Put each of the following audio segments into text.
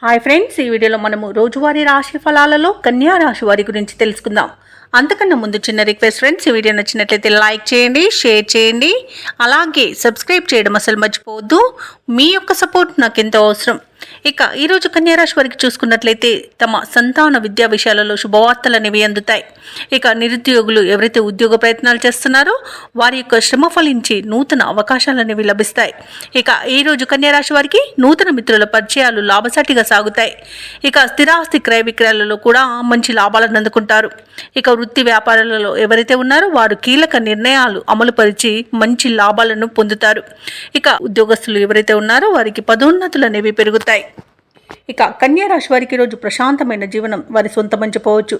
Hi friends, ఈ వీడియోలో మనము రోజువారీ రాశి ఫలాలలో కన్యా రాశి వారి గురించి తెలుసుకుందాం. అంతకన్నా ముందు చిన్న రిక్వెస్ట్ ఫ్రెండ్స్, ఈ వీడియో నచ్చినట్లయితే లైక్ చేయండి, షేర్ చేయండి, అలాగే సబ్స్క్రైబ్ చేయడం అసలు మర్చిపోవద్దు. మీ యొక్క సపోర్ట్ నాకు ఎంతో అవసరం. ఇక ఈరోజు కన్యారాశి వారికి చూసుకున్నట్లయితే తమ సంతాన విద్యా విషయాలలో శుభవార్తలు అనేవి అందుతాయి. ఇక నిరుద్యోగులు ఎవరైతే ఉద్యోగ ప్రయత్నాలు చేస్తున్నారో వారి యొక్క శ్రమ ఫలించి నూతన అవకాశాలు అనేవి లభిస్తాయి. ఇక ఈరోజు కన్యారాశి వారికి నూతన మిత్రుల పరిచయాలు లాభసాటిగా సాగుతాయి. ఇక స్థిరాస్తి క్రయ విక్రయాలలో కూడా మంచి లాభాలను అందుకుంటారు. ఇక వృత్తి వ్యాపారాలలో ఎవరైతే ఉన్నారో వారు కీలక నిర్ణయాలు అమలుపరిచి మంచి లాభాలను పొందుతారు. ఇక ఉద్యోగస్తులు ఎవరైతే ఉన్నారో వారికి పదోన్నతులు అనేవి పెరుగుతాయి. ఇక కన్యా రాశి వారికి ఈరోజు ప్రశాంతమైన జీవనం వారి సొంతమని చెప్పవచ్చు.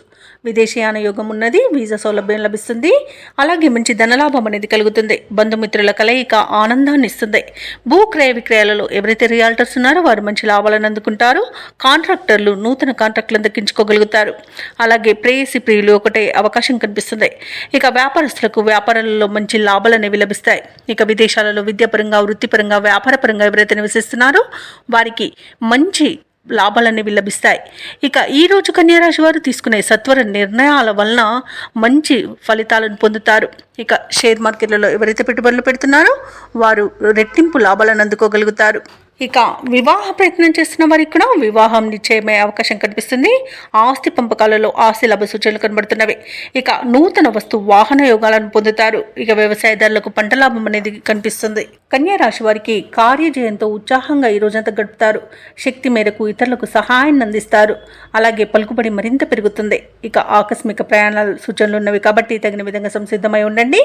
విదేశీయాన యోగం ఉన్నది, వీసా సౌలభ్యం లభిస్తుంది, అలాగే మంచి ధనలాభం అనేది కలుగుతుంది. బంధుమిత్రుల కలయిక ఆనందాన్ని ఇస్తుంది. భూ క్రయ విక్రయాలలో ఎవరైతే రియాల్టర్స్ ఉన్నారో వారు మంచి లాభాలను అందుకుంటారు. కాంట్రాక్టర్లు నూతన కాంట్రాక్టులను దక్కించుకోగలుగుతారు. అలాగే ప్రేయసి ప్రియులు ఒకటే అవకాశం కనిపిస్తుంది. ఇక వ్యాపారస్తులకు వ్యాపారాలలో మంచి లాభాలు అనేవి లభిస్తాయి. ఇక విదేశాలలో విద్యాపరంగా, వృత్తిపరంగా, వ్యాపారపరంగా ఎవరైతే నివసిస్తున్నారో వారికి మంచి లాభాలనేవి లభిస్తాయి. ఇక ఈరోజు కన్యారాశి వారు తీసుకునే సత్వర నిర్ణయాల వలన మంచి ఫలితాలను పొందుతారు. ఇక షేర్ మార్కెట్లలో ఎవరైతే పెట్టుబడులు పెడుతున్నారో వారు రెట్టింపు లాభాలను అందుకోగలుగుతారు. ఇక వివాహ ప్రయత్నం చేస్తున్న వారికి కూడా వివాహం నిశ్చయమయ్యే అవకాశం కనిపిస్తుంది. ఆస్తి పంపకాలలో ఆస్తి లాభ సూచనలు కనబడుతున్నవి. ఇక నూతన వస్తు వాహన యోగాలను పొందుతారు. ఇక వ్యవసాయదారులకు పంట లాభం అనేది కనిపిస్తుంది. కన్యా రాశి వారికి కార్యజయంతో ఉత్సాహంగా ఈ రోజంతా గడుపుతారు. శక్తి మేరకు ఇతరులకు సహాయాన్ని అందిస్తారు. అలాగే పలుకుబడి మరింత పెరుగుతుంది. ఇక ఆకస్మిక ప్రయాణాల సూచనలు ఉన్నవి కాబట్టి తగిన విధంగా సంసిద్ధమై ఉండండి.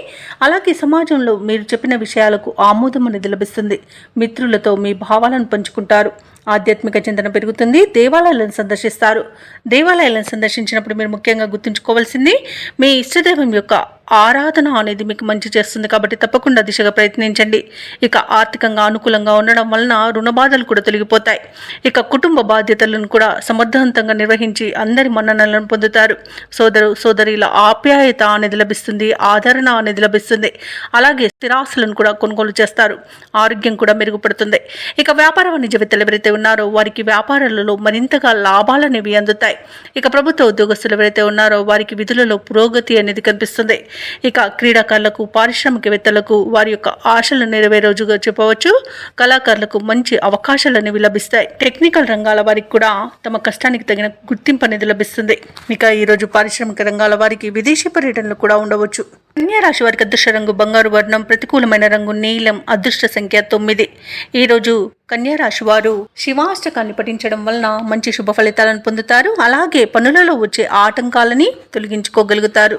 అలాగే సమాజంలో మీరు చెప్పిన విషయాలకు ఆమోదం అనేది లభిస్తుంది. మిత్రులతో మీ భావాలను పంచుకుంటారు. ఆధ్యాత్మిక చింతన పెరుగుతుంది. దేవాలయాలను సందర్శిస్తారు. దేవాలయాలను సందర్శించినప్పుడు మీరు ముఖ్యంగా గుర్తుంచుకోవాల్సింది మీ ఇష్టదైవం యొక్క ఆరాధన అనేది మీకు మంచి చేస్తుంది కాబట్టి తప్పకుండా దిశగా ప్రయత్నించండి. ఇక ఆర్థికంగా అనుకూలంగా ఉండడం వలన రుణ బాధలు కూడా తొలగిపోతాయి. ఇక కుటుంబ బాధ్యతలను కూడా సమర్థవంతంగా నిర్వహించి అందరి మన్ననలను పొందుతారు. సోదరుల ఆప్యాయత అనేది లభిస్తుంది. ఆదరణ అనేది లభిస్తుంది. అలాగే స్థిరాస్తులను కూడా కొనుగోలు చేస్తారు. ఆరోగ్యం కూడా మెరుగుపడుతుంది. ఇక వ్యాపార వాణిజ్యవేత్తలు ఎవరైతే ఉన్నారో వారికి వ్యాపారాలలో మరింతగా లాభాలు అనేవి అందుతాయి. ఇక ప్రభుత్వ ఉద్యోగస్తులు ఎవరైతే ఉన్నారో వారికి విధులలో పురోగతి అనేది కనిపిస్తుంది. ఇక క్రీడాకారులకు, పారిశ్రామికవేత్తలకు వారి యొక్క ఆశలు నెరవేరే రోజుగా చెప్పవచ్చు. కళాకారులకు మంచి అవకాశాలు అనేవి లభిస్తాయి. టెక్నికల్ రంగాల వారికి కూడా తమ కష్టానికి తగిన గుర్తింపు అనేది లభిస్తుంది. ఇక ఈరోజు పారిశ్రామిక రంగాల వారికి విదేశీ పర్యటనలు కూడా ఉండవచ్చు. కన్యా రాశి వారికి అదృష్ట రంగు బంగారు వర్ణం, ప్రతికూలమైన రంగు నీలం, అదృష్ట సంఖ్య 9. ఈరోజు కన్యా రాశి వారు శివాష్టకాన్ని పఠించడం వలన మంచి శుభ ఫలితాలను పొందుతారు. అలాగే పనులలో వచ్చే ఆటంకాలని తొలగించుకోగలుగుతారు.